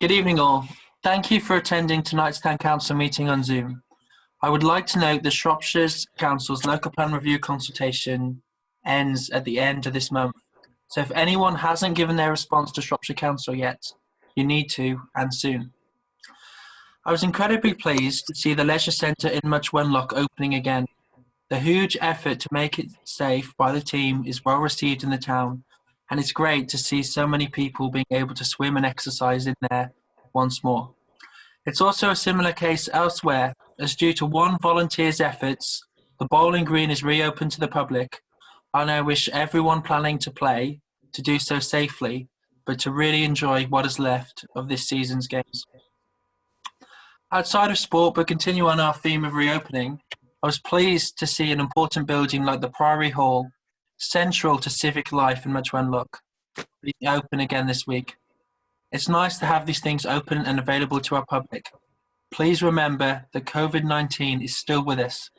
Good evening all. Thank you for attending tonight's Town Council meeting on Zoom. I would like to note that Shropshire Council's local plan review consultation ends at the end of this month. So if anyone hasn't given their response to Shropshire Council yet, you need to, and soon. I was incredibly pleased to see the Leisure Centre in Much Wenlock opening again. The huge effort to make it safe by the team is well received in the town, and it's great to see so many people being able to swim and exercise in there once more. It's also a similar case elsewhere, as due to one volunteer's efforts, the bowling green is reopened to the public, and I wish everyone planning to play to do so safely, but to really enjoy what is left of this season's games. Outside of sport, but continue on our theme of reopening, I was pleased to see an important building like the Priory Hall, central to civic life in Much Wenlock, being open again this week. It's nice to have these things open and available to our public. Please remember that COVID-19 is still with us,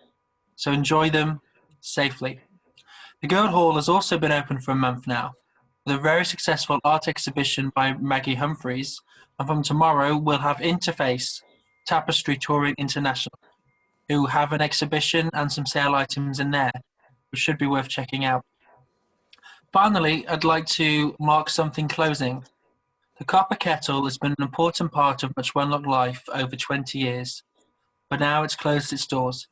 so enjoy them safely. The Guildhall has also been open for a month now, with a very successful art exhibition by Maggie Humphreys, and from tomorrow we'll have Interface, Tapestry Touring International, who have an exhibition and some sale items in there, which should be worth checking out. Finally, I'd like to mark something closing. The Copper Kettle has been an important part of Much Wenlock life over 20 years, but now it's closed its doors.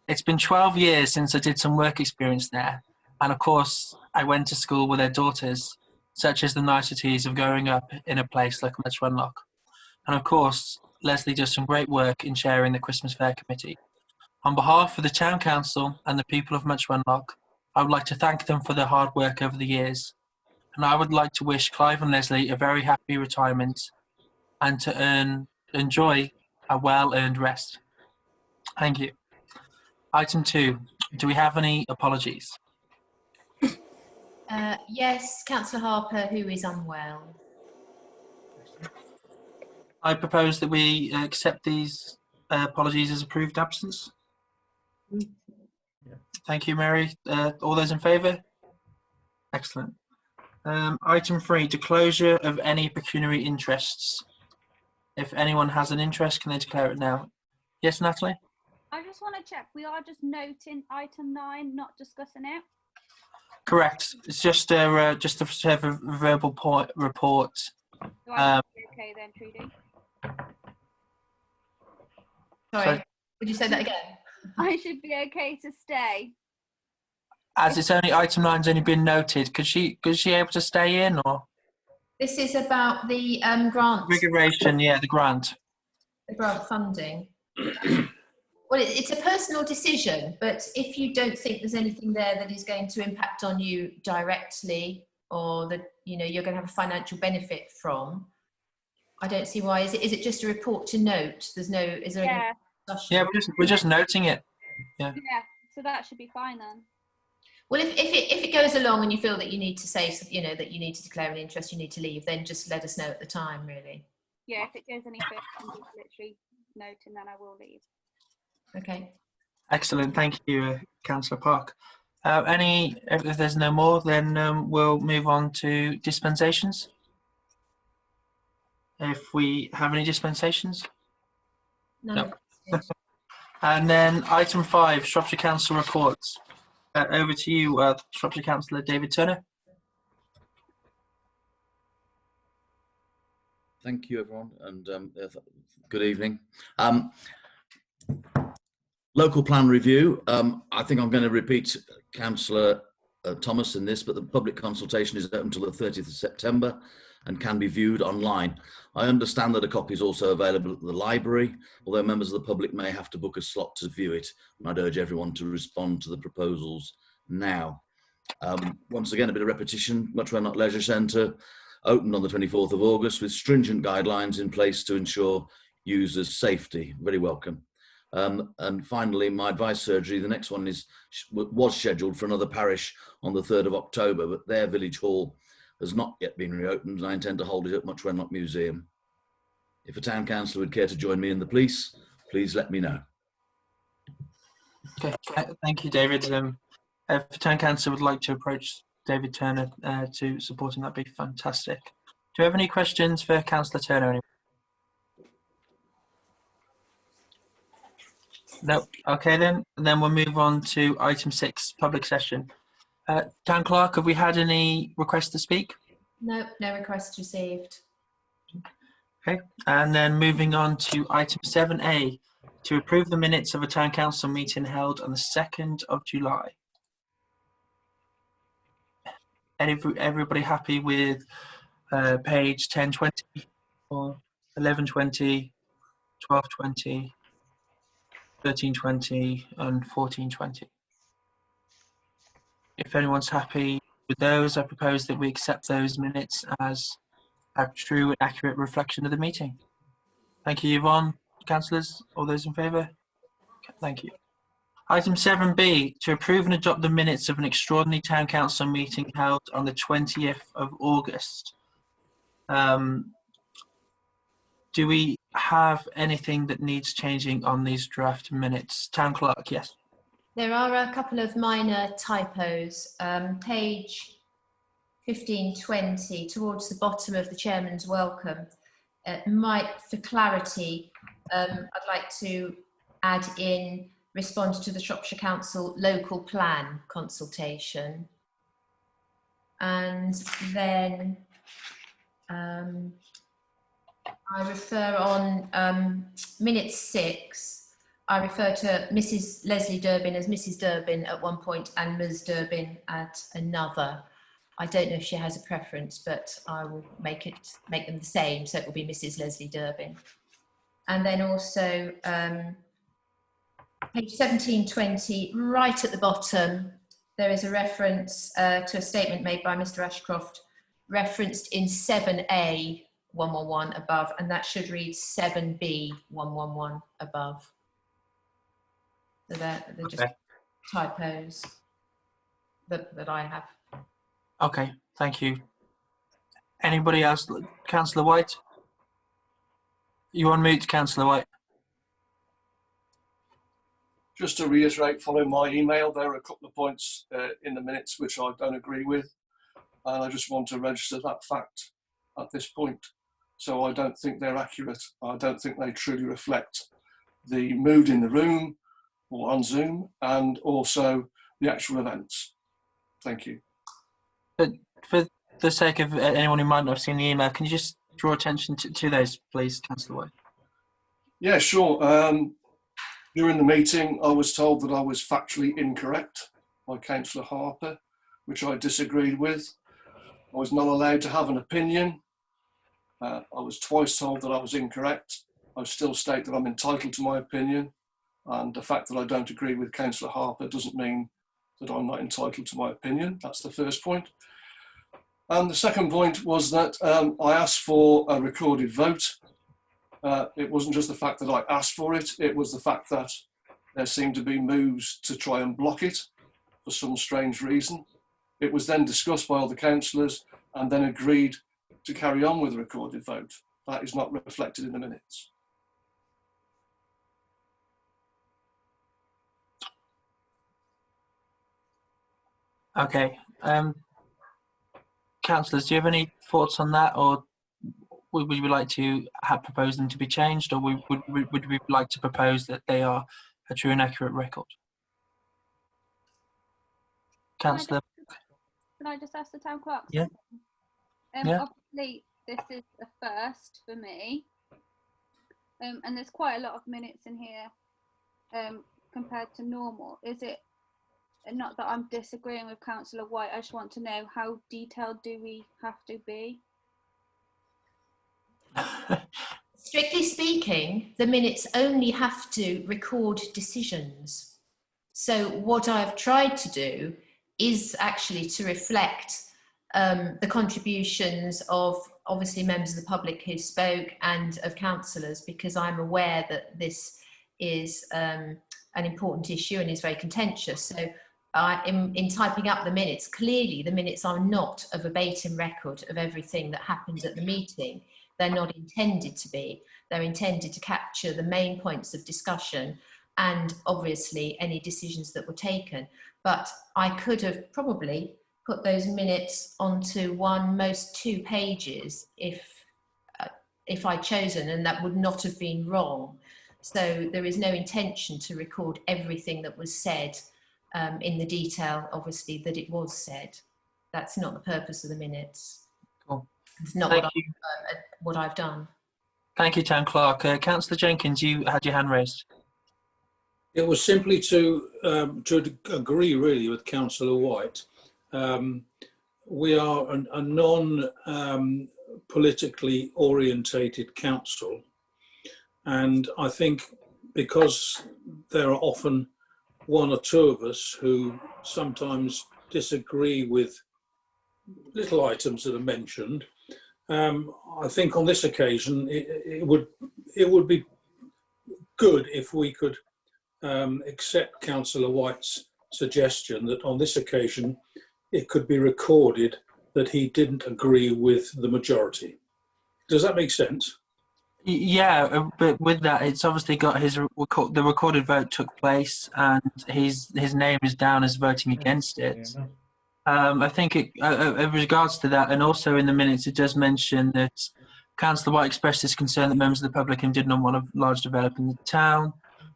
It's been 12 years since I did some work experience there, and of course, I went to school with their daughters, such as the niceties of growing up in a place like Much Wenlock. And of course, Leslie does some great work in chairing the Christmas Fair Committee. On behalf of the Town Council and the people of Much Wenlock, I would like to thank them for their hard work over the years. And I would like to wish Clive and Leslie a very happy retirement and to enjoy a well-earned rest. Thank you. Item 2, do we have any apologies? Yes, Councillor Harper, who is unwell. I propose that we accept these apologies as approved absence. Thank you, Mary. All those in favour? Excellent. Item 3, disclosure of any pecuniary interests. If anyone has an interest, can they declare it now? Yes, Natalie? I just want to check. We are just noting item 9, not discussing it. Correct. It's just a verbal report. So I should be okay then, Trudy. Sorry, would you say that again? I should be okay to stay. As it's only item 9's only been noted, could she able to stay in, or? This is about the grant. Configuration, yeah, the grant. The grant funding. Well, it's a personal decision, but if you don't think there's anything there that is going to impact on you directly, or that you're going to have a financial benefit from, I don't see why. Is it just a report to note? Is there any discussion? Yeah, we're just noting it. Yeah. Yeah, so that should be fine then. Well, if it goes along and you feel that you need to say, that you need to declare an interest, you need to leave, then just let us know at the time, really. Yeah, if it goes any further, I'm just literally noting, then I will leave. Okay. Excellent. Thank you, Councillor Park. If there's no more, then we'll move on to dispensations. If we have any dispensations? No. And then item 5, Shropshire Council reports. Over to you, Shropshire Councillor David Turner. Thank you, everyone, and good evening. Local plan review. I think I'm going to repeat Councillor Thomas in this, but the public consultation is open until the 30th of September and can be viewed online. I understand that a copy is also available at the library, although members of the public may have to book a slot to view it, and I'd urge everyone to respond to the proposals now. Once again, a bit of repetition. Much Wenlock Leisure Centre opened on the 24th of August with stringent guidelines in place to ensure users' safety. Very welcome. And finally, my advice surgery, the next one was scheduled for another parish on the 3rd of October, but their village hall has not yet been reopened, and I intend to hold it at Much Wenlock Museum. If a town councillor would care to join me and the police, please let me know. Okay, thank you, David. If the town councillor would like to approach David Turner to support him, that'd be fantastic. Do you have any questions for Councillor Turner? No. Okay then. And then we'll move on to item 6, public session. Town Clerk, have we had any requests to speak? No, no requests received. Okay. And then moving on to item 7A, to approve the minutes of a Town Council meeting held on the 2nd of July. Everybody happy with page 1020 or 1120, 1220, 1320 and 1420? If anyone's happy with those, I propose that we accept those minutes as a true and accurate reflection of the meeting. Thank you, Yvonne. Councillors, all those in favour? Thank you. Item 7B, to approve and adopt the minutes of an extraordinary Town Council meeting held on the 20th of August. Do we have anything that needs changing on these draft minutes? Town Clerk, yes. There are a couple of minor typos. Page 1520, towards the bottom of the Chairman's welcome, for clarity, I'd like to add in respond to the Shropshire Council local plan consultation. And then I refer on minute 6, I refer to Mrs. Leslie Durbin as Mrs. Durbin at one point and Ms. Durbin at another. I don't know if she has a preference, but I will make them the same, so it will be Mrs. Leslie Durbin. And then also page 1720, right at the bottom, there is a reference to a statement made by Mr. Ashcroft, referenced in 7A 111 above, and that should read 7B 111 above. So they're just typos that I have. Okay, thank you. Anybody else? Councillor White? You on mute, Councillor White. Just to reiterate, following my email, there are a couple of points in the minutes which I don't agree with, and I just want to register that fact at this point. So I don't think they're accurate. I don't think they truly reflect the mood in the room or on Zoom, and also the actual events. Thank you. But for the sake of anyone who might not have seen the email, can you just draw attention to those, please, Councillor White? Yeah, sure. During the meeting, I was told that I was factually incorrect by Councillor Harper, which I disagreed with. I was not allowed to have an opinion. I was twice told that I was incorrect. I still state that I'm entitled to my opinion, and the fact that I don't agree with Councillor Harper doesn't mean that I'm not entitled to my opinion. That's the first point. And the second point was that I asked for a recorded vote. It wasn't just the fact that I asked for it, it was the fact that there seemed to be moves to try and block it for some strange reason. It was then discussed by all the councillors and then agreed to carry on with the recorded vote. That is not reflected in the minutes. Okay. Councillors, do you have any thoughts on that, or would you like to propose them to be changed, or would we like to propose that they are a true and accurate record? Councillor? Can I just ask the Town Clerk? Yeah. Yeah. Obviously, this is a first for me, and there's quite a lot of minutes in here compared to normal. Is it, not that I'm disagreeing with Councillor White, I just want to know how detailed do we have to be? Strictly speaking, the minutes only have to record decisions. So what I've tried to do is actually to reflect the contributions of obviously members of the public who spoke and of councillors, because I'm aware that this is an important issue and is very contentious. So in typing up the minutes, clearly the minutes are not a verbatim record of everything that happens at the meeting. They're not intended to be. They're intended to capture the main points of discussion and obviously any decisions that were taken. But I could have probably put those minutes onto most 2 pages if I'd chosen, and that would not have been wrong. So there is no intention to record everything that was said in the detail, obviously, that it was said. That's not the purpose of the minutes. Cool. It's not Thank what, you. what I've done. Thank you, Town Clerk. Councillor Jenkins, you had your hand raised. It was simply to agree really with Councillor White. We are a non-politically orientated council, and I think because there are often one or two of us who sometimes disagree with little items that are mentioned, I think on this occasion it would be good if we could accept Councillor White's suggestion that on this occasion it could be recorded that he didn't agree with the majority. Does that make sense? Yeah, but with that, it's obviously got the recorded vote took place, and his name is down as voting against it. I think in regards to that, and also in the minutes, it does mention that Councillor White expressed his concern that members of the public did not want a large development in the town.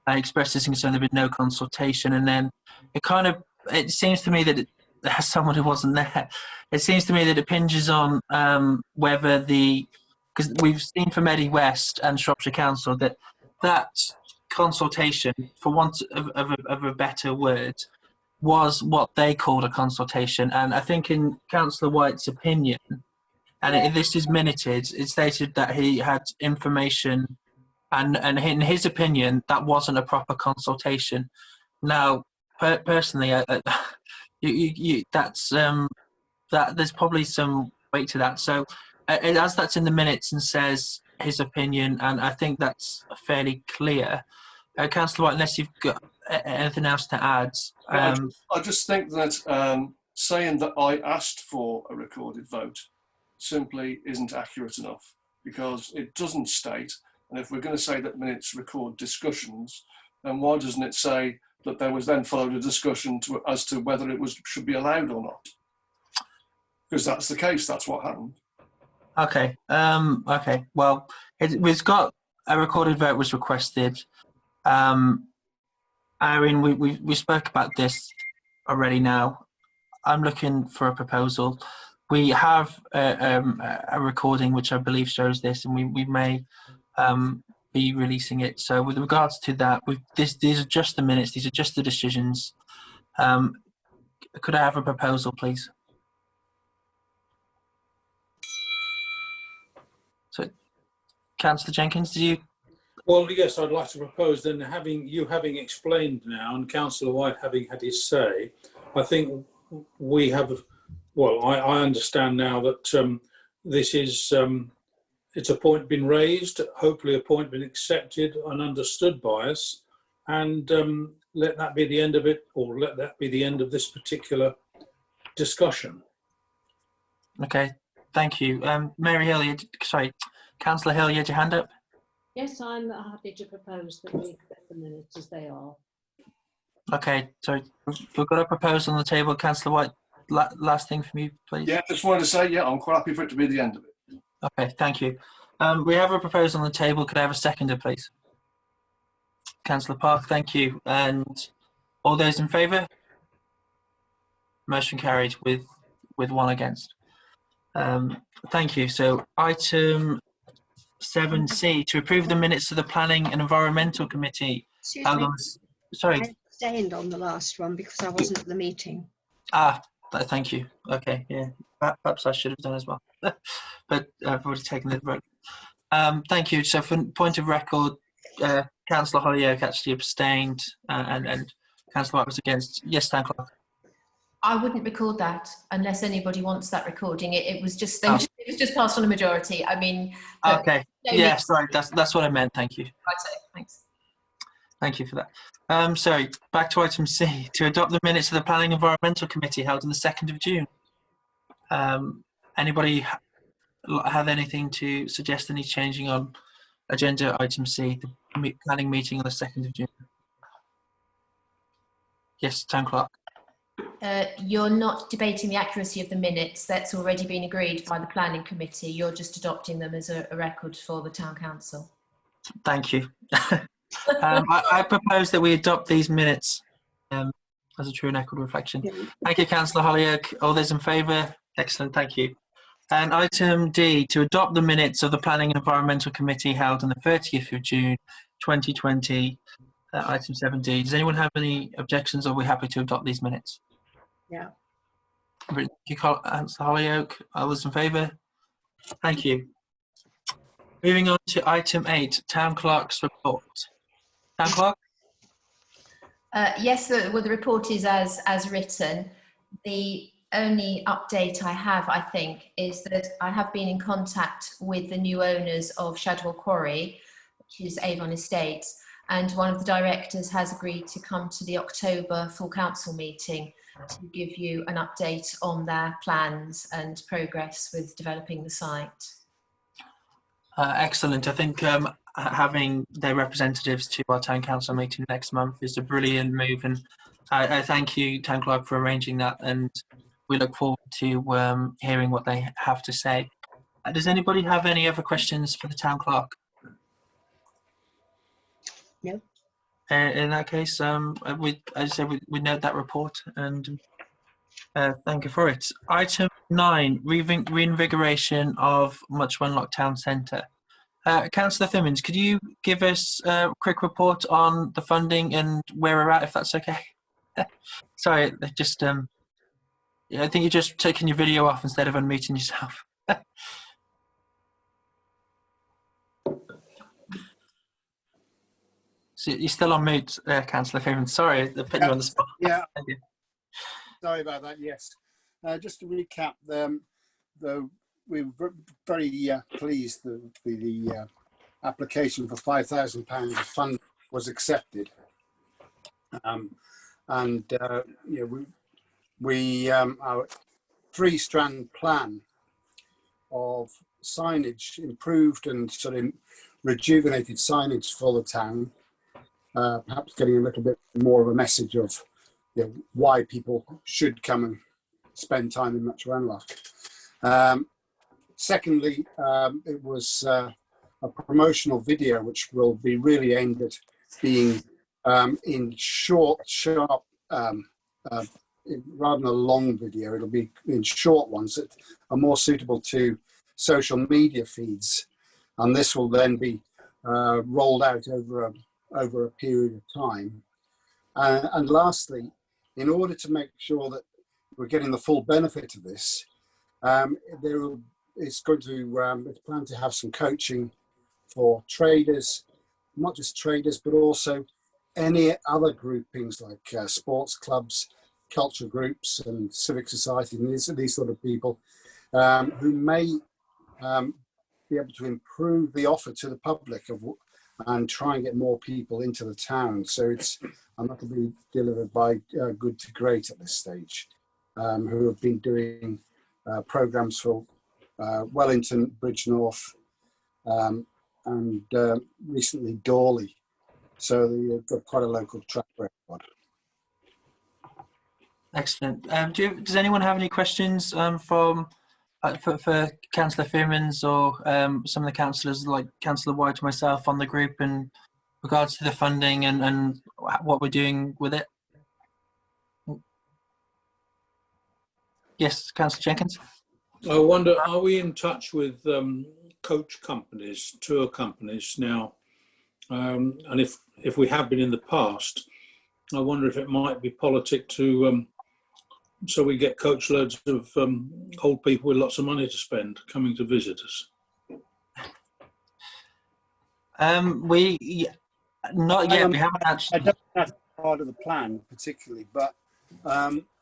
Expressed his concern there had been no consultation, and then it seems to me that as someone who wasn't there, it seems to me that it hinges on whether because we've seen from Eddie West and Shropshire Council that consultation, for want of a better word, was what they called a consultation. And I think in Councillor White's opinion, and this is minuted, it stated that he had information, and in his opinion, that wasn't a proper consultation. Now, personally, that's that there's probably some weight to that. So, as that's in the minutes and says his opinion, and I think that's fairly clear. Councillor White, unless you've got anything else to add. I just think that saying that I asked for a recorded vote simply isn't accurate enough, because it doesn't state, and if we're going to say that minutes record discussions, then why doesn't it say that there was then followed a discussion as to whether it should be allowed or not? Because that's the case, that's what happened. Okay. Okay. Well, we've got a recorded vote was requested. Irene, we spoke about this already. Now, I'm looking for a proposal. We have a recording which I believe shows this, and we may be releasing it. So, with regards to that, these are just the minutes. These are just the decisions. Could I have a proposal, please? So, Councillor Jenkins, do you? Well, yes, I'd like to propose then, having explained now and Councillor White having had his say, I think we have, well, I understand now that this is, it's a point been raised, hopefully a point been accepted and understood by us, and let that be the end of it, or let that be the end of this particular discussion. Okay, thank you. Mary Hill, Councillor Hill, you had your hand up? Yes, I'm happy to propose that we accept the minutes as they are. Okay, so we've got a proposal on the table. Councillor White, last thing from you, please. Yeah, just wanted to say, yeah, I'm quite happy for it to be the end of it. Okay, thank you. We have a proposal on the table. Could I have a seconder, please? Councillor Park, thank you. And all those in favour? Motion carried with one against. Thank you. So item 7C, to approve the minutes of the Planning and Environmental Committee. Excuse me, Sorry. I abstained on the last one because I wasn't at the meeting. Thank you. Okay, yeah. Perhaps I should have done as well. But I've already taken the vote. Thank you. So for point of record, Councillor Holyoke actually abstained and Councillor White was against. Yes, Town Clerk. I wouldn't record that unless anybody wants that recording. It was just it was just passed on a majority. I mean. Okay. Yeah, sorry. That's what I meant. Thank you. Right. Thanks. Thank you for that. Sorry. Back to item C, to adopt the minutes of the Planning and Environmental Committee held on the 2nd of June. Anybody have anything to suggest? Any changing on agenda item C, the planning meeting on the 2nd of June? Yes, Town Clerk. You're not debating the accuracy of the minutes. That's already been agreed by the planning committee. You're just adopting them as a record for the town council. Thank you. I propose that we adopt these minutes as a true and equitable reflection. Thank you, Councillor Holyoke. All those in favour? Excellent, thank you. And item D, to adopt the minutes of the Planning and Environmental Committee held on the 30th of June 2020, item 7D. Does anyone have any objections, or are we happy to adopt these minutes? Yeah. Thank you, Councillor Holyoke. All those in favour? Thank you. Moving on to item 8, Town Clerk's report. Town Clerk? Yes, the report is as written. The only update I have, I think, is that I have been in contact with the new owners of Shadwell Quarry, which is Avon Estates, and one of the directors has agreed to come to the October full council meeting to give you an update on their plans and progress with developing the site. Excellent. I think having their representatives to our town council meeting next month is a brilliant move, and I thank you, Town Clerk, for arranging that, and we look forward to hearing what they have to say. Does anybody have any other questions for the Town Clerk? No. In that case, as I said, we note that report, and thank you for it. Item 9, reinvigoration of Much Wenlock Town Centre. Councillor Thimmins, could you give us a quick report on the funding and where we're at, if that's okay? Sorry, just I think you're just taking your video off instead of unmuting yourself. So you're still on mute, Councillor Thimmins. Sorry, I put you on the spot. Yeah. Thank you. Sorry about that. Yes. Just to recap, we were very pleased that the application for £5,000 of fund was accepted, and you know, our 3-strand plan of signage, improved and sort of rejuvenated signage for the town, perhaps getting a little bit more of a message of, you know, why people should come and spend time in Much Wenlock. Secondly, it was a promotional video which will be really aimed at being in short, sharp, rather than a long video. It'll be in short ones that are more suitable to social media feeds, and this will then be rolled out over a period of time. And lastly, in order to make sure that we're getting the full benefit of this, it's planned to have some coaching for traders, not just traders, but also any other groupings like sports clubs, culture groups, and civic society, and these sort of people who may be able to improve the offer to the public and try and get more people into the town. So I'm not going to be delivered by Good to Great at this stage, who have been doing programs for Wellington, Bridgnorth, and recently Dawley. So they've got quite a local track record. Excellent. Does anyone have any questions for Councillor Thimmins or some of the councillors, like Councillor White or myself, on the group in regards to the funding and what we're doing with it? Yes, Councillor Jenkins. I wonder, are we in touch with coach companies, tour companies now? And if we have been in the past, I wonder if it might be politic to so we get coach loads of old people with lots of money to spend coming to visit us. Not yet. We haven't actually. I don't think that's part of the plan particularly, but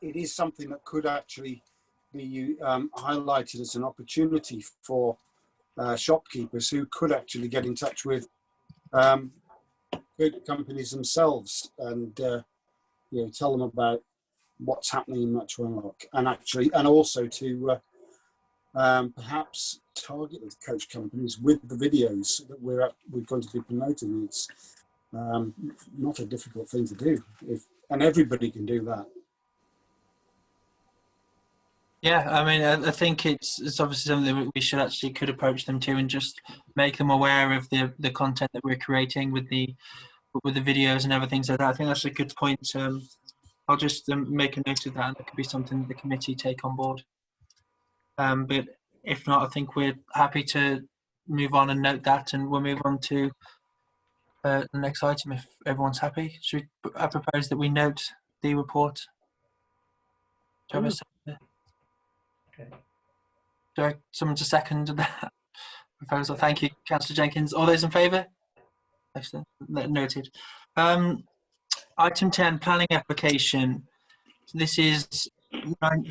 it is something that could actually be highlighted as an opportunity for shopkeepers who could actually get in touch with good companies themselves and tell them about what's happening in Much Wenlock, and also to perhaps target the coach companies with the videos that we're going to be promoting. It's not a difficult thing to do, and everybody can do that. Yeah, I mean, I think it's obviously something that we could approach them to and just make them aware of the content that we're creating with the with the videos and everything like that. I think that's a good point. I'll just make a note of that, and it could be something the committee take on board. But if not, I think we're happy to move on and note that, and we'll move on to the next item if everyone's happy. I propose that we note the report. Do you have a second? Okay. Do I someone to second that proposal? Thank you, Councillor Jenkins. All those in favour? Excellent. Noted. Item 10, planning application. So this is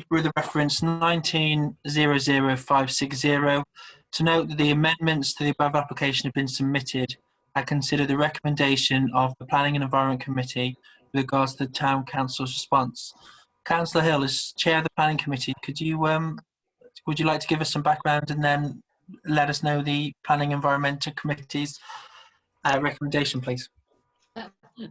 with the reference 1900560. To note that the amendments to the above application have been submitted. I consider the recommendation of the Planning and Environment Committee with regards to the Town Council's response. Councillor Hill, as Chair of the Planning Committee, could you would you like to give us some background and then let us know the Planning and Environmental Committee's recommendation, please?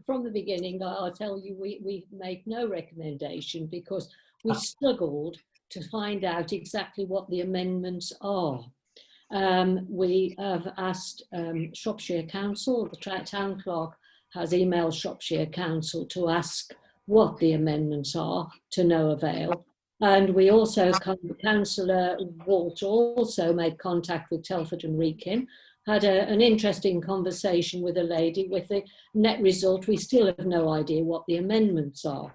From the beginning, I'll tell you, we made no recommendation because we struggled to find out exactly what the amendments are. We have asked Shropshire Council, the Town Clerk has emailed Shropshire Council to ask what the amendments are, to no avail. And we also, Councillor Walter also made contact with Telford and Wrekin, had an interesting conversation with a lady. With the net result, we still have no idea what the amendments are.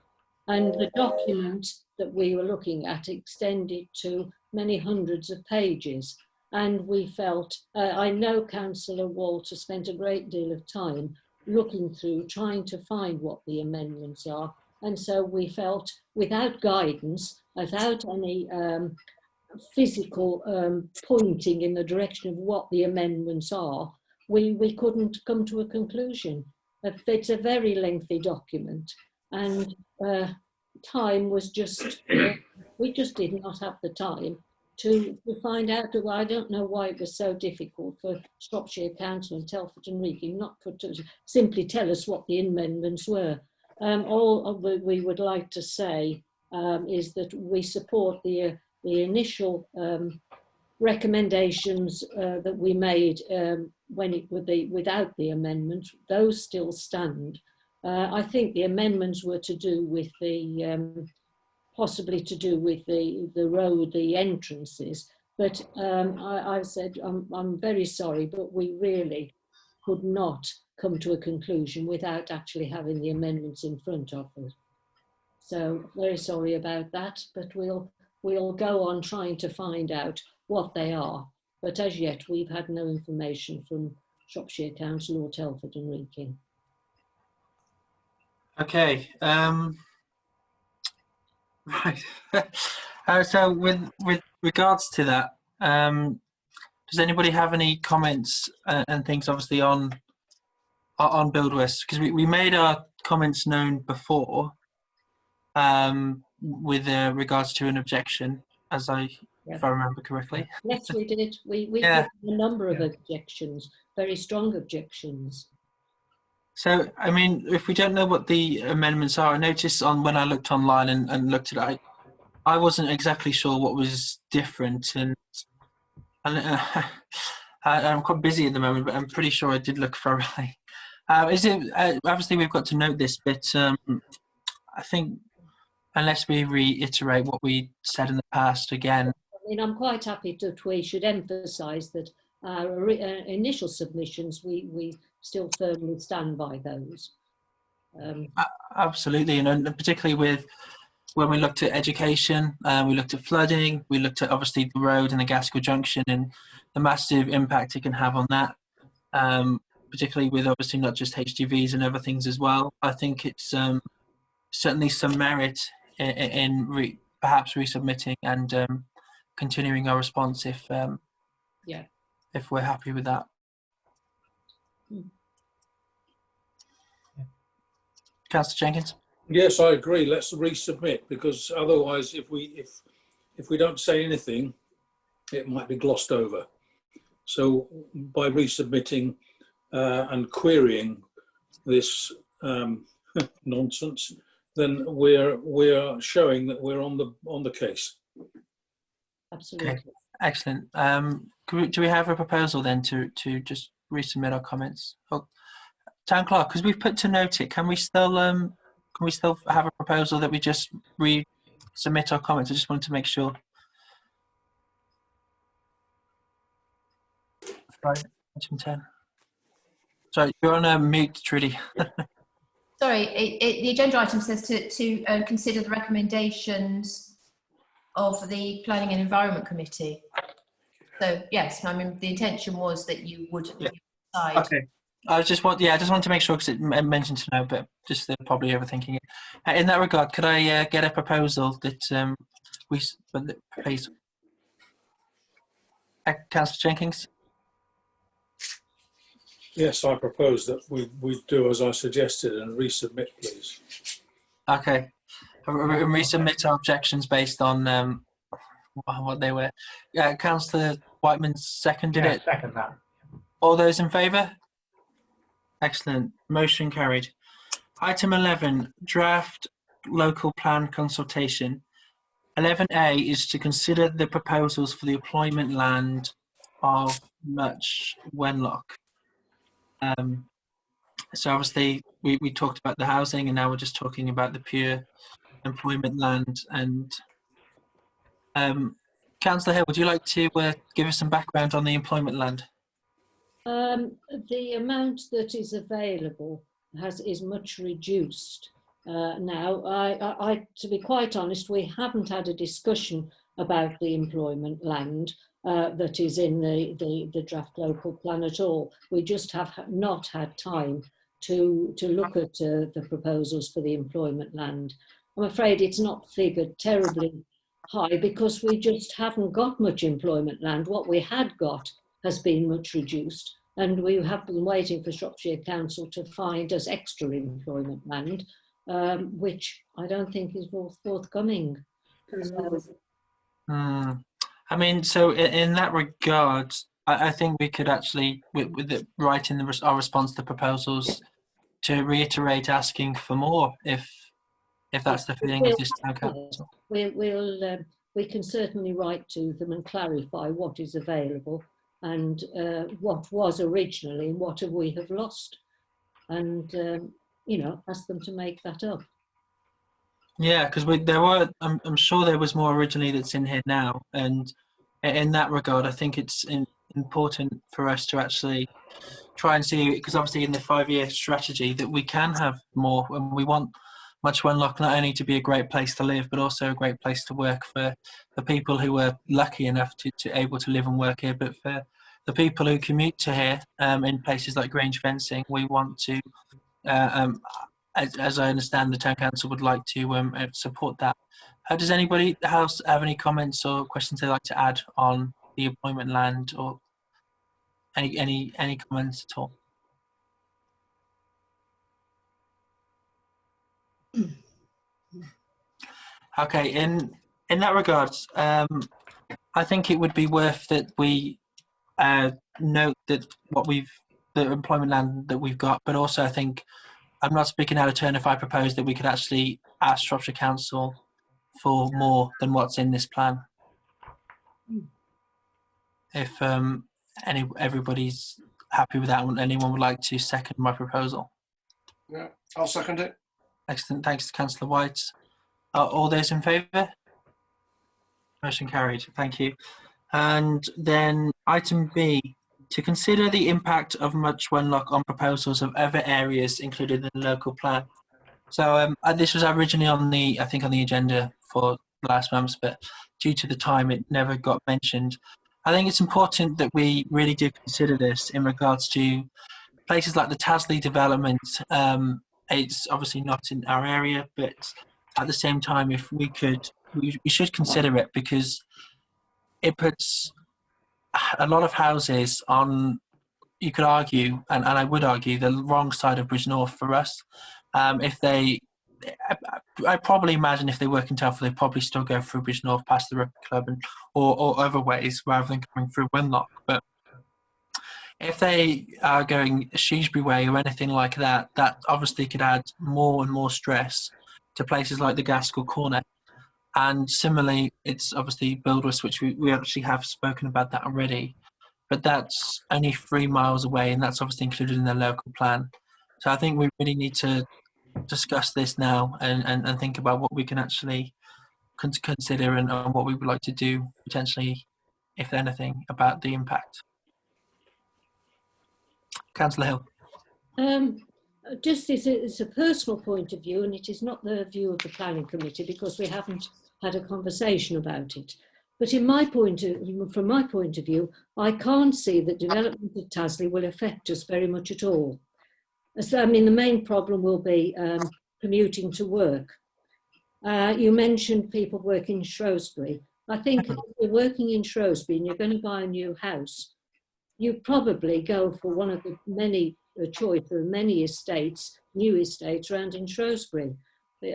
And the document that we were looking at extended to many hundreds of pages. And we felt, I know Councillor Walter spent a great deal of time looking through, trying to find what the amendments are. And so we felt, without guidance, without any physical pointing in the direction of what the amendments are, we couldn't come to a conclusion. It's a very lengthy document, and time was just, we just did not have the time to find out. I don't know why it was so difficult for Shropshire Council and Telford and Wrekin not to simply tell us what the amendments were. All we would like to say is that we support the initial recommendations that we made when it would be without the amendment. Those still stand. I think the amendments were to do with the possibly to do with the road, the entrances. But I said I'm very sorry, but we really could not come to a conclusion without actually having the amendments in front of us. So very sorry about that, but we'll go on trying to find out what they are. But as yet, we've had no information from Shropshire Council or Telford and Wrekin. Okay. Right. So with regards to that, does anybody have any comments and things, obviously, on Buildwest? Because we made our comments known before with regards to an objection, as if I remember correctly. Yes, we did. We Yeah. put a number of objections, very strong objections. So, I mean, if we don't know what the amendments are, I noticed when I looked online and looked at it, I wasn't exactly sure what was different, and I'm quite busy at the moment, but I'm pretty sure I did look thoroughly. Obviously we've got to note this, but I think unless we reiterate what we said in the past again. I mean, I'm quite happy that we should emphasise that our initial submissions, we still firmly stand by those. Absolutely, and particularly with when we looked at education, we looked at flooding, we looked at obviously the road and the Gaskell Junction and the massive impact it can have on that, particularly with obviously not just HGVs and other things as well. I think it's certainly some merit in perhaps resubmitting and continuing our response if we're happy with that. Councillor Jenkins. Yes, I agree. Let's resubmit, because otherwise, if we don't say anything, it might be glossed over. So by resubmitting and querying this nonsense, then we're showing that we're on the case. Absolutely. Okay. Excellent. Do we have a proposal then to just resubmit our comments? Oh, Town clerk, because we've put to note it, can we still have a proposal that we just resubmit our comments? I just wanted to make sure. Right, item 10. Sorry, you're on mute, Trudy. Sorry, the agenda item says to consider the recommendations of the Planning and Environment Committee. So yes, I mean the intention was that you would decide. Okay. I just wanted to make sure because it mentioned to know, but just probably overthinking it. In that regard, could I get a proposal that please, Councillor Jenkins? Yes, I propose that we do as I suggested and resubmit, please. Okay, resubmit our objections based on what they were. Councillor Whiteman seconded it. Second that. All those in favour? Excellent. Motion carried. Item 11, draft local plan consultation. 11A is to consider the proposals for the employment land of Much Wenlock. So obviously we talked about the housing and now we're just talking about the pure employment land. And Councillor Hill, would you like to give us some background on the employment land? The amount that is available is much reduced now. I, to be quite honest, we haven't had a discussion about the employment land that is in the draft local plan at all. We just have not had time to look at the proposals for the employment land. I'm afraid it's not figured terribly high because we just haven't got much employment land. What we had got has been much reduced, and we have been waiting for Shropshire Council to find us extra employment land, which I don't think is forthcoming. I mean, so in that regard, I think we could actually, write in our response to proposals, to reiterate asking for more, if that's the feeling of this town council. We can certainly write to them and clarify what is available and what was originally and what we have lost, and ask them to make that up. Yeah, because I'm sure there was more originally that's in here now, and in that regard, I think it's important for us to actually try and see, because obviously in the 5-year strategy that we can have more, and we want Much Wenlock not only to be a great place to live, but also a great place to work for the people who were lucky enough to able to live and work here, but for the people who commute to here in places like Grange Fencing, we want to, as I understand, the town council would like to support that. Does anybody else have any comments or questions they'd like to add on the employment land, or any comments at all? Okay, in that regard, I think it would be worth that we note that the employment land that we've got, but also I think, I'm not speaking out of turn if I propose that we could actually ask Shropshire Council for more than what's in this plan. If everybody's happy with that, and anyone would like to second my proposal. Yeah, I'll second it. Excellent, thanks to Councillor White. All those in favour? Motion carried, thank you. And then item B, to consider the impact of Much Wenlock on proposals of other areas included in the local plan. So this was originally on the agenda for last month, but due to the time it never got mentioned. I think it's important that we really do consider this in regards to places like the Tasley development. It's obviously not in our area, but at the same time, if we could, we should consider it, because it puts a lot of houses on, you could argue, and I would argue, the wrong side of Bridgnorth for us. I probably imagine if they work in Telford, they probably still go through Bridgnorth past the Rugby Club or other ways rather than coming through Wenlock. But if they are going Shrewsbury way or anything like that, that obviously could add more and more stress to places like the Gaskell Corner. And similarly, it's obviously Buildwas, which we actually have spoken about that already, but that's only 3 miles away, and that's obviously included in the local plan. So I think we really need to discuss this now and think about what we can actually consider and what we would like to do potentially, if anything, about the impact. Councillor Hill. Just it's a personal point of view, and it is not the view of the planning committee because we haven't had a conversation about it. But from my point of view, I can't see that development of Tasley will affect us very much at all. So, I mean, the main problem will be commuting to work. You mentioned people working in Shrewsbury. I think if you're working in Shrewsbury and you're going to buy a new house, you probably go for one of the many choice of many estates, new estates around in Shrewsbury.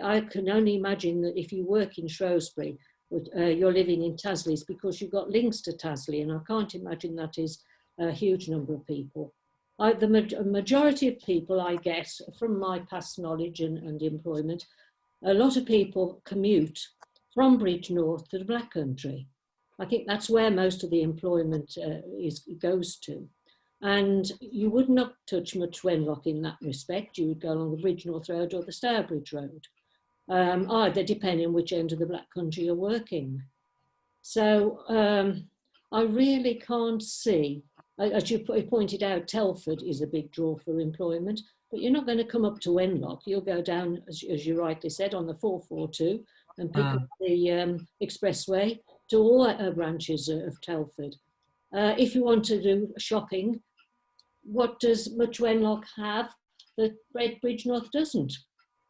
I can only imagine that if you work in Shrewsbury, you're living in Tasley's because you've got links to Tasley, and I can't imagine that is a huge number of people. The majority of people, I guess, from my past knowledge and employment, a lot of people commute from Bridgnorth to the Black Country. I think that's where most of the employment goes to. And you would not touch much Wenlock in that respect. You would go along the Bridgnorth Road or the Stourbridge Road, either depending on which end of the Black Country you're working. So I really can't see, as you pointed out, Telford is a big draw for employment, but you're not going to come up to Wenlock. You'll go down, as you rightly said, on the 442 and pick up the expressway to all branches of Telford. If you want to do shopping, what does much Wenlock have that Bridgnorth doesn't?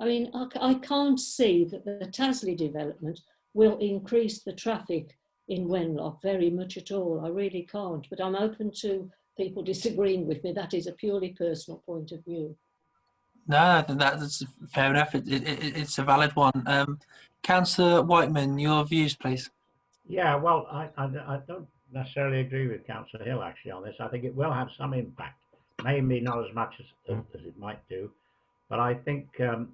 I mean, I can't see that the Tasley development will increase the traffic in Wenlock very much at all. I really can't, but I'm open to people disagreeing with me. That is a purely personal point of view. No, that's fair enough. It's a valid one. Councillor Whiteman, your views, please. Yeah, well, I don't necessarily agree with Councillor Hill actually on this. I think it will have some impact, maybe not as much as it might do, but I think that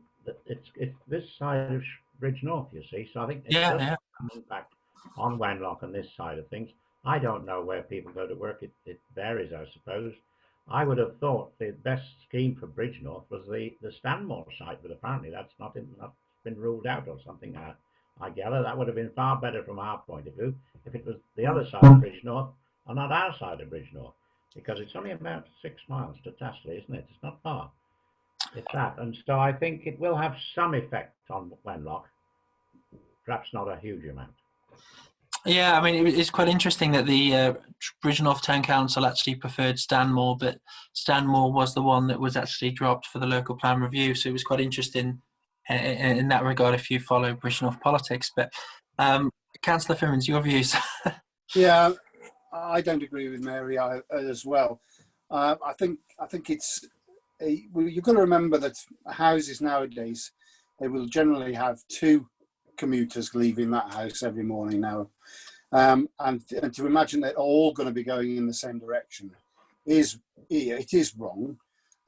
it's this side of Bridgnorth, you see, so I think it does have some impact on Wenlock and this side of things. I don't know where people go to work. It varies, I suppose. I would have thought the best scheme for Bridgnorth was the Stanmore site, but apparently that's not been ruled out or something. I gather that would have been far better from our point of view if it was the other side of Bridgnorth and not our side of Bridgnorth, because it's only about 6 miles to Tasley, isn't it? It's not far. It's that. And so I think it will have some effect on Wenlock, perhaps not a huge amount. Yeah, I mean, it's quite interesting that the Bridgnorth Town Council actually preferred Stanmore, but Stanmore was the one that was actually dropped for the local plan review. So it was quite interesting in that regard if you follow Bridgnorth politics. But Councillor Fimmins, your views? Yeah, I don't agree with Mary as well. I think it's you've got to remember that houses nowadays, they will generally have 2 commuters leaving that house every morning now, and to imagine they're all going to be going in the same direction is wrong.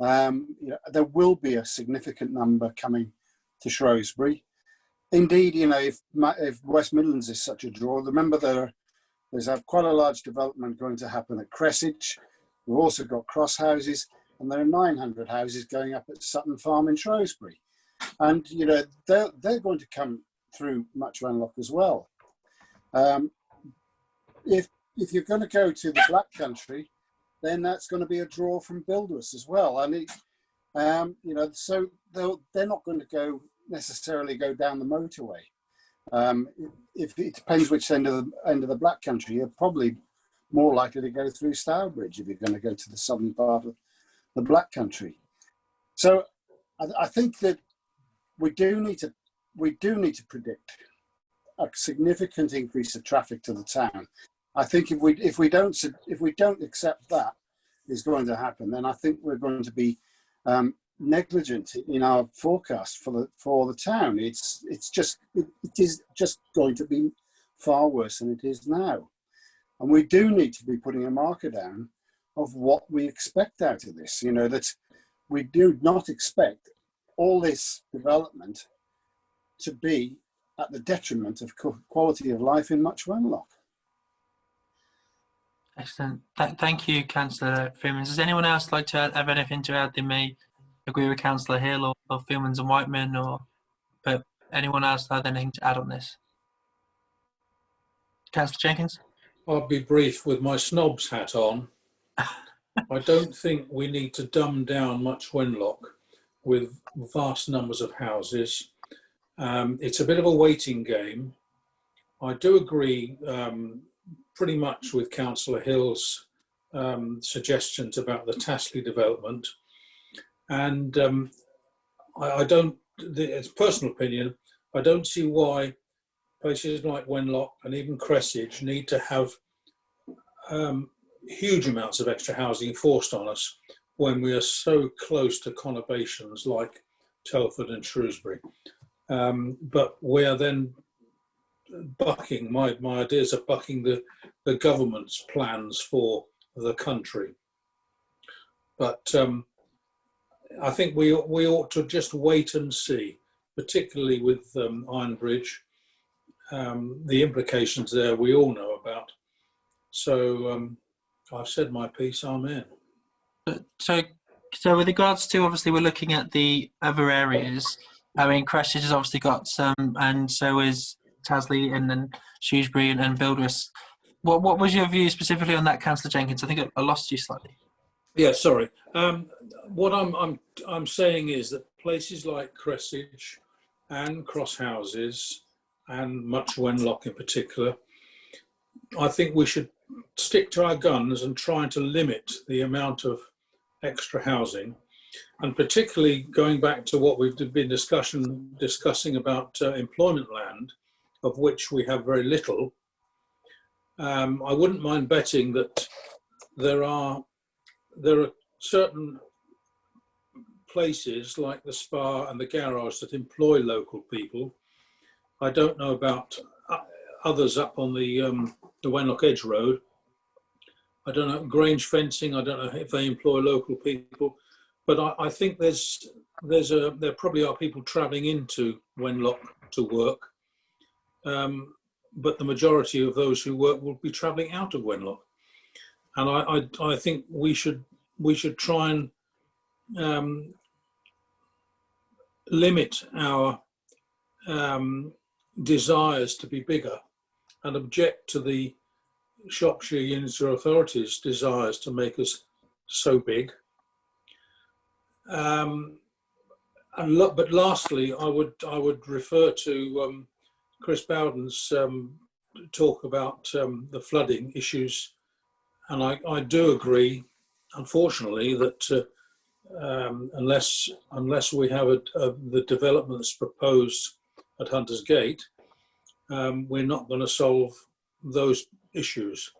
You know, there will be a significant number coming to Shrewsbury. Indeed, you know, if West Midlands is such a draw, remember there's quite a large development going to happen at Cressidge. We've also got cross houses, and there are 900 houses going up at Sutton Farm in Shrewsbury, and you know they're going to come through Much Wenlock as well. If you're going to go to the Black Country, then that's going to be a draw from Buildwas as well, and you know, so they're not going to necessarily go down the motorway. If it depends which end of the Black Country, you're probably more likely to go through Stourbridge if you're going to go to the southern part of the Black Country. So I think that we do need to predict a significant increase of traffic to the town. I think if we don't accept that is going to happen, then I think we're going to be negligent in our forecast for the town. It is just going to be far worse than it is now, and we do need to be putting a marker down of what we expect out of this. You know, that we do not expect all this development to be at the detriment of quality of life in Much Wenlock. Excellent. Thank you, Councillor Fimmins. Does anyone else like to have anything to add? They may agree with Councillor Hill or Filmans and Whiteman, or but anyone else have anything to add on this? Councillor Jenkins? I'll be brief with my snob's hat on. I don't think we need to dumb down Much Wenlock with vast numbers of houses. It's a bit of a waiting game. I do agree pretty much with Councillor Hill's suggestions about the Tasley development. And I don't, it's personal opinion, I don't see why places like Wenlock and even Cressidge need to have huge amounts of extra housing forced on us when we are so close to conurbations like Telford and Shrewsbury. But we are then bucking, my ideas are bucking the government's plans for the country. But I think we ought to just wait and see, particularly with Ironbridge. The implications there we all know about. So I've said my piece, amen. So with regards to, obviously we're looking at the other areas. I mean, Cressidge has obviously got some, and so is Tasley and then Shrewsbury and Buildwas. What was your view specifically on that, Councillor Jenkins? I think I lost you slightly. Yeah, sorry. What I'm saying is that places like Cressidge and Cross Houses and Much Wenlock in particular, I think we should stick to our guns and try to limit the amount of extra housing, and particularly going back to what we've been discussing about employment land, of which we have very little. I wouldn't mind betting that there are certain places like the Spa and the garage that employ local people. I don't know about others up on the Wenlock Edge Road. I don't know, Grange Fencing, I don't know if they employ local people, but I think there probably are people travelling into Wenlock to work, but the majority of those who work will be travelling out of Wenlock. And I think we should try and limit our desires to be bigger and object to the Shropshire Unitary Authority's desires to make us so big. But lastly, I would refer to Chris Bowden's talk about the flooding issues, and I do agree, unfortunately, that unless we have the developments proposed at Hunter's Gate, we're not going to solve those issues.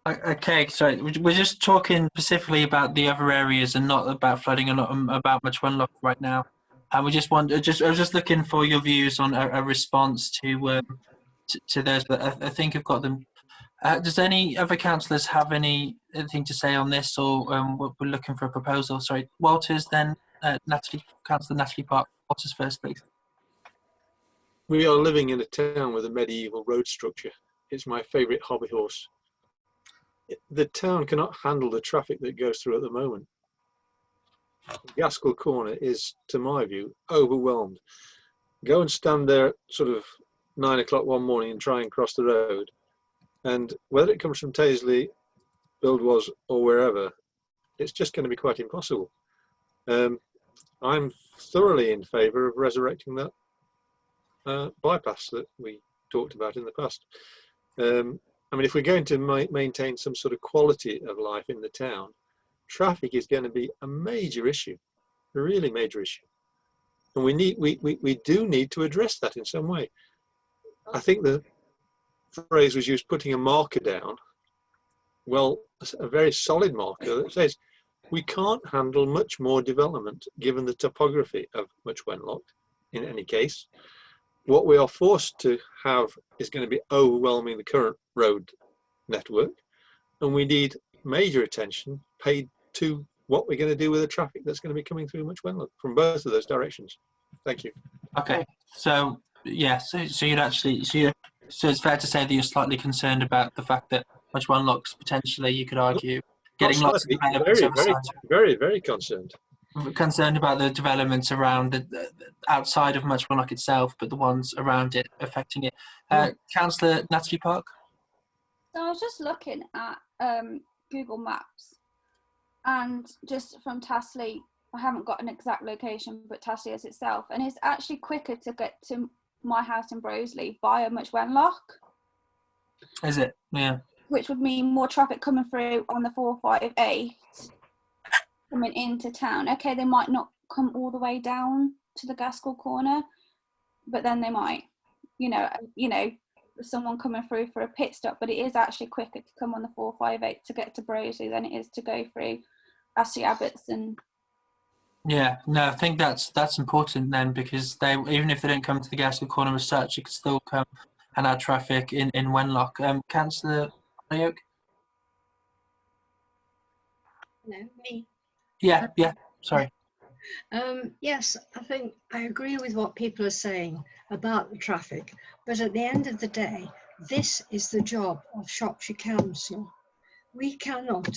Okay, so we're just talking specifically about the other areas and not about flooding and not about Much Wenlock right now. And we just I was just looking for your views on a response to those, but I think I've got them. Does any other councillors have anything to say on this, or we're looking for a proposal? Sorry, Walters, then Councillor Natalie Park. Walters first, please. We are living in a town with a medieval road structure. It's my favourite hobby horse. The town cannot handle the traffic that goes through at the moment. Gaskell Corner is, to my view, overwhelmed. Go and stand there at sort of 9 o'clock one morning and try and cross the road. And whether it comes from Tasley, Buildwas or wherever, it's just going to be quite impossible. I'm thoroughly in favour of resurrecting that bypass that we talked about in the past. I mean, if we're going to maintain some sort of quality of life in the town, traffic is going to be a major issue, a really major issue. And we do need to address that in some way. I think the phrase was used, putting a marker down. Well, a very solid marker that says we can't handle much more development given the topography of Much Wenlock in any case. What we are forced to have is going to be overwhelming the current road network, and we need major attention paid to what we're going to do with the traffic that's going to be coming through Much Wenlock from both of those directions. Thank you. Okay, so yeah, so you'd actually, so it's fair to say that you're slightly concerned about the fact that Much Wenlock's potentially, you could argue, getting Not lots of slightly, developments very, over very, sides. very, very concerned. Concerned about the developments around the outside of Much Wenlock itself, but the ones around it affecting it. Councillor Natalie Park. So I was just looking at Google Maps, and just from Tasley, I haven't got an exact location, but Tasley as itself, and it's actually quicker to get to my house in Broseley via Much Wenlock. Is it? Yeah. Which would mean more traffic coming through on the 458 coming into town. Okay, they might not come all the way down to the Gaskell corner, but then they might, you know, someone coming through for a pit stop. But it is actually quicker to come on the 458 to get to Broseley than it is to go through Ashley Abbots and. Yeah, no, I think that's important then, because they, even if they don't come to the Gaskell corner as such, it could still come and add traffic in Wenlock. Councillor Holyoke? No, me. Yeah, sorry. Yes, I think I agree with what people are saying about the traffic, but at the end of the day, this is the job of Shropshire Council. We cannot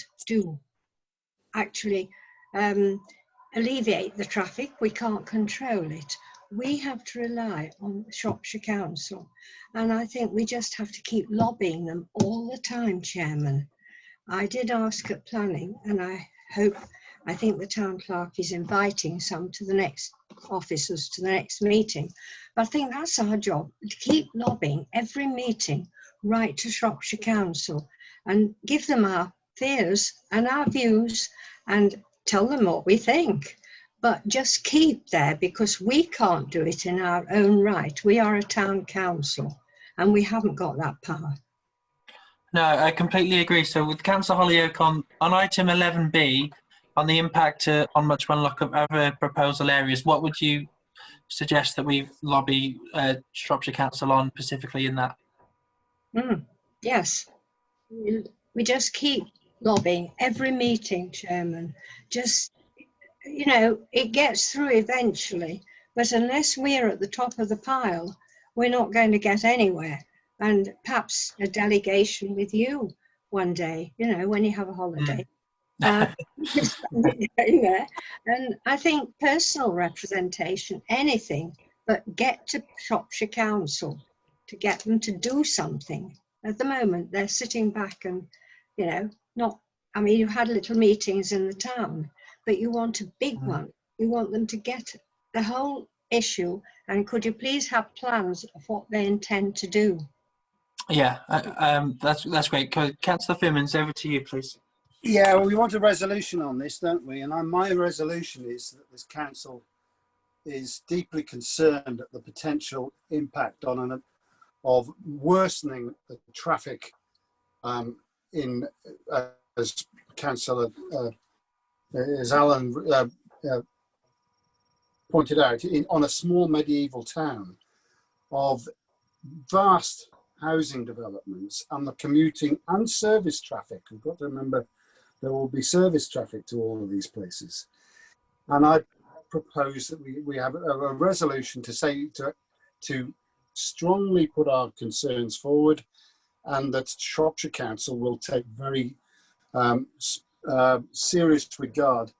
actually alleviate the traffic. We can't control it. We have to rely on Shropshire Council, and I think we just have to keep lobbying them all the time, Chairman. I did ask at planning, and I think the town clerk is inviting some to the next officers to the next meeting. But I think that's our job, to keep lobbying every meeting right to Shropshire Council and give them our fears and our views and tell them what we think. But just keep there, because we can't do it in our own right. We are a town council and we haven't got that power. No, I completely agree. So with Councillor Holyoke on item 11B, on the impact on Much Wenlock of other proposal areas, what would you suggest that we lobby Shropshire Council on specifically in that? Yes, we just keep lobbying every meeting, Chairman. Just, you know, it gets through eventually, but unless we're at the top of the pile, we're not going to get anywhere. And perhaps a delegation with you one day, you know, when you have a holiday. Just going there. And I think personal representation, anything, but get to Shropshire Council to get them to do something. At the moment, they're sitting back and, you know, not, I mean, you had little meetings in the town, but you want a big one. You want them to get the whole issue, and could you please have plans of what they intend to do? Yeah, that's great. Councillor Fimmins, over to you, please. Yeah, well, we want a resolution on this, don't we? And my resolution is that this council is deeply concerned at the potential impact of worsening the traffic as Councillor as Alan pointed out, on a small medieval town of vast housing developments and the commuting and service traffic. We've got to remember there will be service traffic to all of these places. And I propose that we have a resolution to say to strongly put our concerns forward, and that Shropshire Council will take very serious regard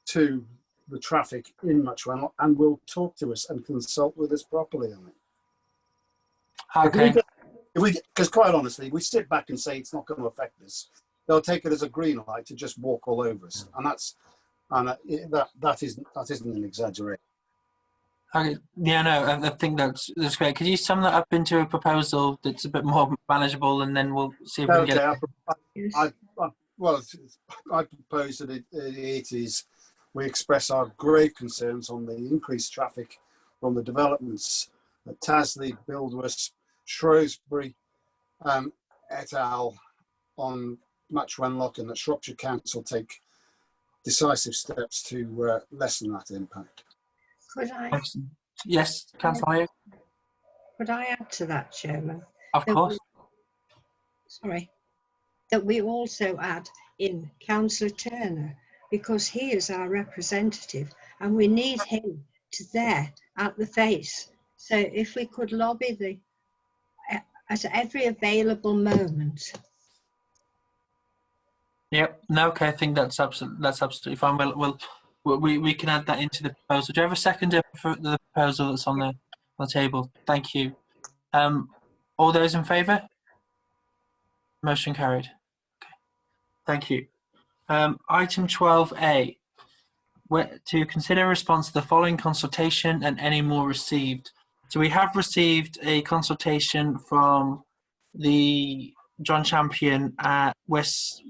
to the traffic in Much Wenlock and will talk to us and consult with us properly on it. Okay. Because quite honestly, we sit back and say it's not going to affect us, they'll take it as a green light to just walk all over us, and that isn't an exaggeration. Okay. Yeah, no, I think that's great. Could you sum that up into a proposal that's a bit more manageable, and then we'll see if we can get it. I propose that it is, we express our grave concerns on the increased traffic from the developments at Tasley, Buildwas, Shrewsbury, et al. On Much Wenlock, and that Shropshire Council take decisive steps to lessen that impact. Could I? Yes, Councillor. Could I add to that, Chairman? Of course. That we also add in Councillor Turner, because he is our representative and we need him there at the face. So if we could lobby at every available moment. Yep. No, okay. I think that's absolutely fine. We can add that into the proposal. Do you have a seconder for the proposal that's on the table? Thank you. All those in favour? Motion carried. Okay. Thank you. Item 12A. To consider a response to the following consultation and any more received. So we have received a consultation from the John Champion at West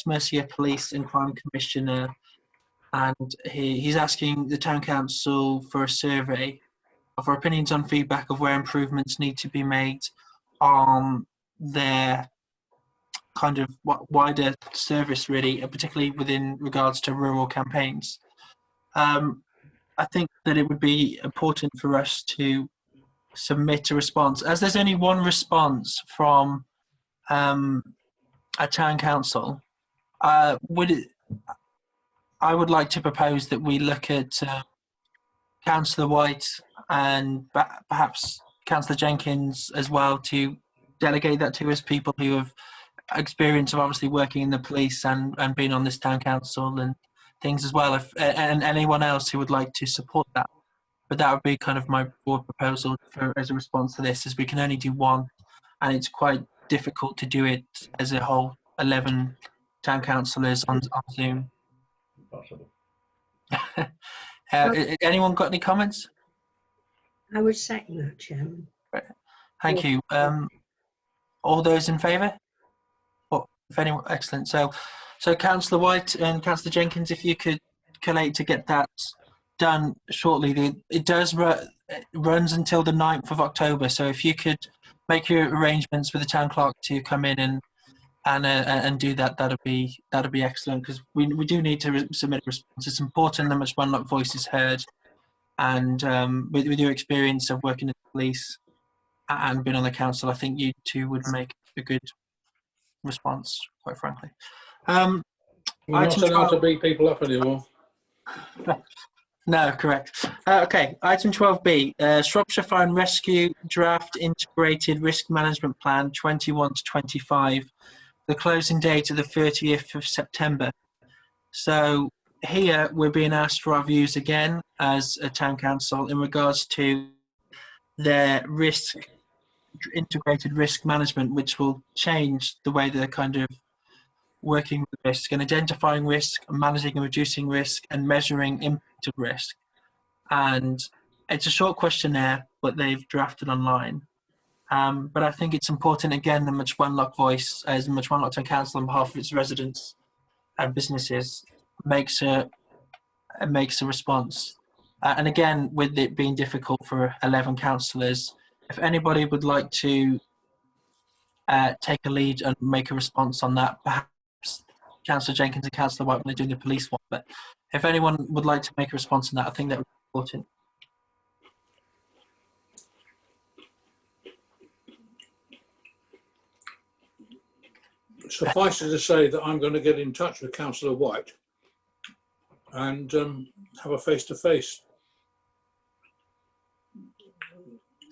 Mercia Police and Crime Commissioner, and he's asking the Town Council for a survey for opinions on feedback of where improvements need to be made on their kind of wider service, really, particularly within regards to rural campaigns. I think that it would be important for us to submit a response. As there's only one response from a town council, I would like to propose that we look at Councillor White and perhaps Councillor Jenkins as well, to delegate that to us, people who have experience of obviously working in the police and being on this town council and things as well, and anyone else who would like to support that. But that would be kind of my board proposal as a response to this, as we can only do one, and it's quite difficult to do it as a whole 11 town councillors on Zoom. Impossible. Anyone got any comments? I would second that, Chairman. Thank you. All those in favour? If anyone, excellent. So Councillor White and Councillor Jenkins, if you could collate to get that done shortly. It runs until the 9th of October. So if you could make your arrangements with the town clerk to come in and do that, that'd be excellent, because we do need to submit a response. It's important that much One Lock voice is heard, and with your experience of working in the police and being on the council, I think you two would make a good response, quite frankly. You're not allowed to beat people up anymore. No, correct. Okay, item 12B, Shropshire Fire and Rescue Draft Integrated Risk Management Plan 21 to 25. The closing date of the 30th of September. So here we're being asked for our views again as a town council in regards to their integrated risk management, which will change the way they're kind of working with risk and identifying risk, managing and reducing risk, and measuring impact of risk. And it's a short questionnaire, but they've drafted online. But I think it's important, again, the Much One Lock voice, as Much One Lock Town Council on behalf of its residents and businesses, makes a response. And again, with it being difficult for 11 councillors, if anybody would like to take a lead and make a response on that, perhaps Councillor Jenkins and Councillor White when they're doing the police one, but if anyone would like to make a response on that, I think that would be important. Suffice it to say that I'm going to get in touch with Councillor White and have a face-to-face.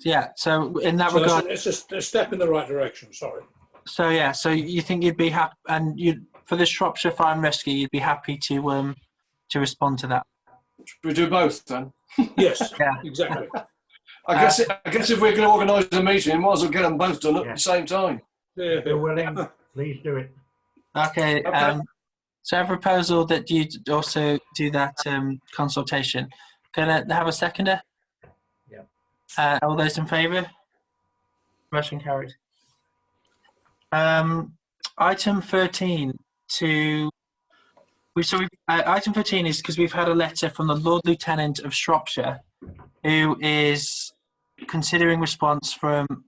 Yeah, so in that regard, it's a step in the right direction. Sorry. So yeah, so you think you'd be happy, and you for the Shropshire Fire and Rescue, you'd be happy to respond to that. Should we do both then? Yes. Yeah. Exactly. I guess if we're going to organise a meeting, we might as well get them both done at the same time. Yeah. If you're willing, please do it. Okay. So I have a proposal that you also do that consultation. Can I have a seconder? Yeah. All those in favour? Motion carried. Item 13 item 13 is because we've had a letter from the Lord Lieutenant of Shropshire, who is considering response from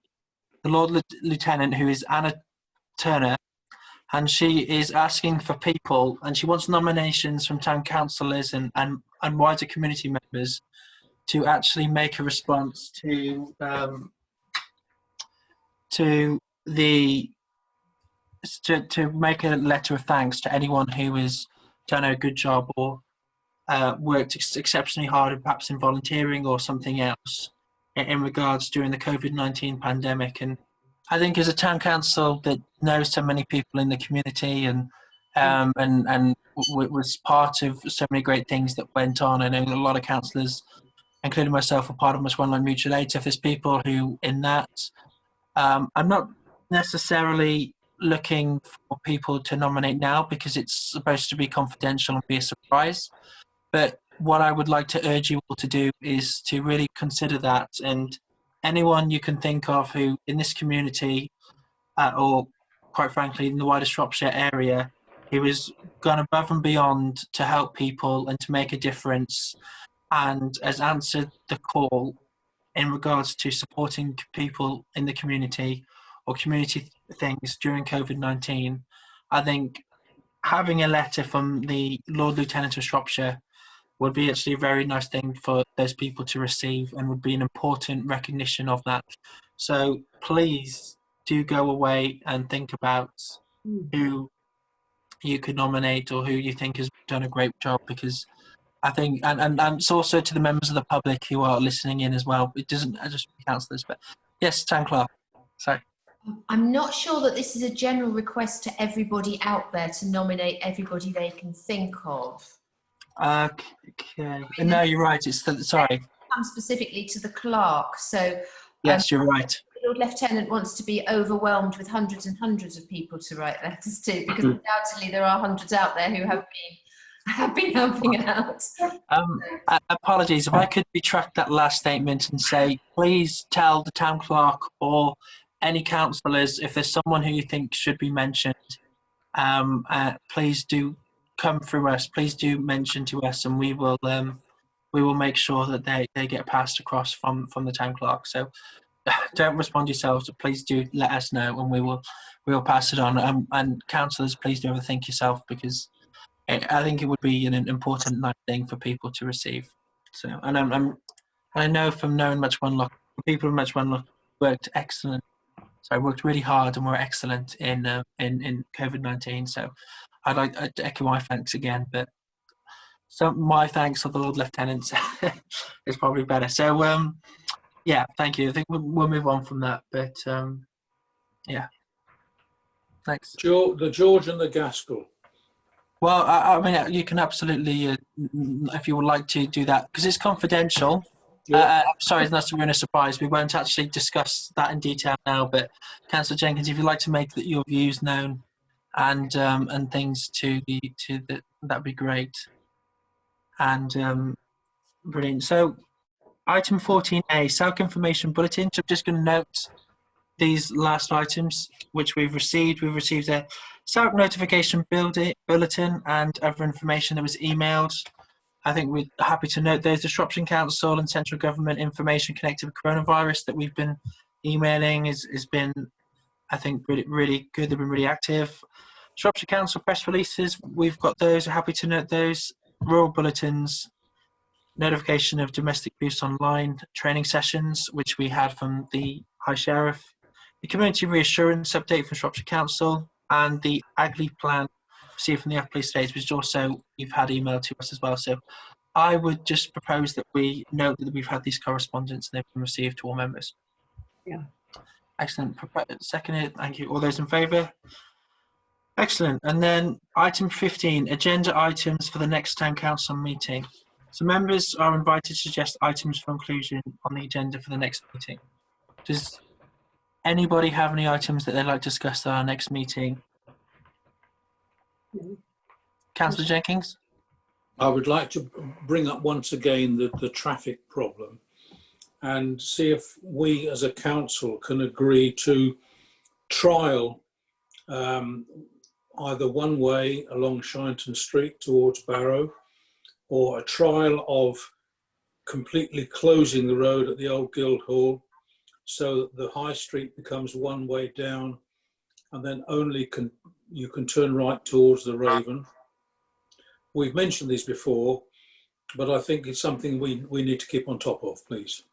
the Lord Lieutenant, who is Anna Turner, and she is asking for people, and she wants nominations from town councillors and wider community members to actually make a response to make a letter of thanks to anyone who has done a good job or worked exceptionally hard, and perhaps in volunteering or something else in regards during the COVID-19 pandemic. And I think as a town council that knows so many people in the community and and was part of so many great things that went on. I know a lot of councillors, including myself, are part of Much One Line Mutual Aid. So if there's people who in that, I'm not necessarily looking for people to nominate now because it's supposed to be confidential and be a surprise. But what I would like to urge you all to do is to really consider that, and anyone you can think of who in this community or quite frankly in the wider Shropshire area who has gone above and beyond to help people and to make a difference and has answered the call in regards to supporting people in the community or community things during COVID-19, I think having a letter from the Lord Lieutenant of Shropshire would be actually a very nice thing for those people to receive and would be an important recognition of that. So please do go away and think about who you could nominate or who you think has done a great job, because I think, and it's also to the members of the public who are listening in as well. It doesn't just councillors, but yes, Town Clerk. Sorry. I'm not sure that this is a general request to everybody out there to nominate everybody they can think of. Okay. No, you're right. It's sorry. Come specifically to the clerk. So yes, you're right. The Lord Lieutenant wants to be overwhelmed with hundreds and hundreds of people to write letters to, because undoubtedly there are hundreds out there who have been helping out. Apologies, if I could retract that last statement and say, please tell the town clerk or any councillors if there's someone who you think should be mentioned. Please do come through us. Please do mention to us, and we will make sure that they get passed across from the town clerk. So don't respond yourselves, but please do let us know, and we will pass it on. And councillors, please do overthink yourself, because I think it would be an important nice thing for people to receive. So, and I know from knowing Much One Look, people of Much One Look worked really hard and were excellent in COVID-19. So I'd like to echo my thanks again, but my thanks of the Lord Lieutenant is probably better. So yeah, thank you. I think we'll move on from that, but yeah, thanks. The George and the Gaskell. Well, I mean, you can absolutely, if you would like to do that, because it's confidential. Yeah. Sorry, not to ruin a surprise. We won't actually discuss that in detail now, but Councillor Jenkins, if you'd like to make your views known and things that'd be great. And brilliant. So, item 14A, SALC information bulletin. So I'm just going to note these last items which we've received. We've received a SALC notification bulletin and other information that was emailed. I think we're happy to note those. The Shropshire Council and central government information connected with coronavirus that we've been emailing has been, I think, really good. They've been really active. Shropshire Council press releases, we've got those. We're happy to note those. Rural bulletins, notification of domestic abuse online training sessions, which we had from the High Sheriff. The community reassurance update from Shropshire Council, and the Agley plan received from the Upper Estates, which also you've had emailed to us as well. So I would just propose that we note that we've had these correspondence and they've been received to all members. Yeah. Excellent. Seconded. Thank you. All those in favour? Excellent. And then item 15, agenda items for the next town council meeting. So members are invited to suggest items for inclusion on the agenda for the next meeting. Does anybody have any items that they'd like to discuss at our next meeting? Councillor Jenkins? I would like to bring up once again the traffic problem and see if we as a council can agree to trial either one way along Shinton Street towards Barrow, or a trial of completely closing the road at the old Guildhall so that the High Street becomes one way down, and then only you can turn right towards the Raven. We've mentioned these before, but I think it's something we need to keep on top of, please.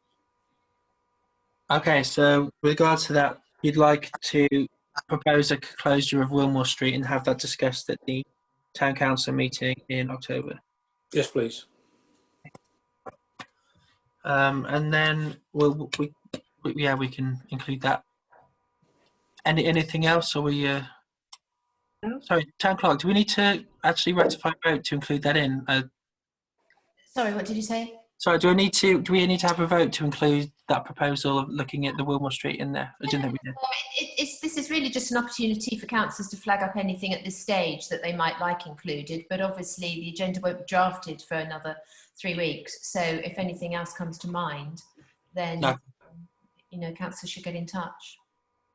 Okay, so with regards to that, you'd like to propose a closure of Wilmore Street and have that discussed at the town council meeting in October? Yes, please. And then we can include that. Anything else, or we? Sorry, Town Clerk, do we need to actually ratify a vote to include that in? Sorry, what did you say? Sorry, do we need to have a vote to include that proposal of looking at the Wilmore Street in there? I didn't think we did. This is really just an opportunity for councillors to flag up anything at this stage that they might like included, but obviously the agenda won't be drafted for another 3 weeks. So if anything else comes to mind, then No. you know, councillors should get in touch.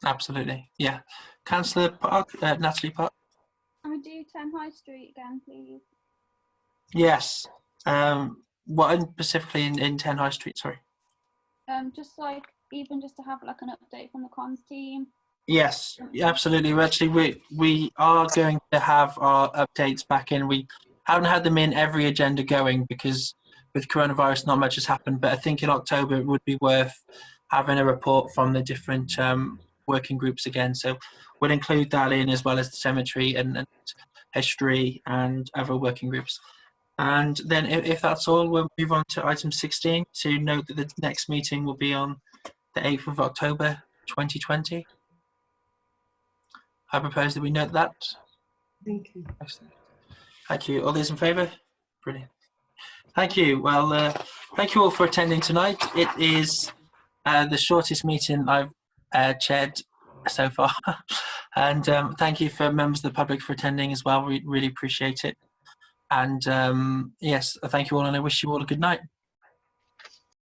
Absolutely, yeah. Councillor Park, Natalie Park. Can we do 10 High Street again, please? Yes. What specifically in 10 High Street? Sorry. Just like even just to have like an update from the comms team. Yes, absolutely. Actually, we are going to have our updates back in. We haven't had them in every agenda going because with coronavirus, not much has happened. But I think in October it would be worth having a report from the different working groups again. So we'll include that in as well as the cemetery and history and other working groups. And then if that's all, we'll move on to item 16 to note that the next meeting will be on the 8th of October 2020. I propose that we note that. Thank you. Excellent. Thank you. All those in favour? Brilliant. Thank you. Well, thank you all for attending tonight. It is the shortest meeting I've chaired so far. And thank you for members of the public for attending as well. We really appreciate it. And yes, thank you all, and I wish you all a good night.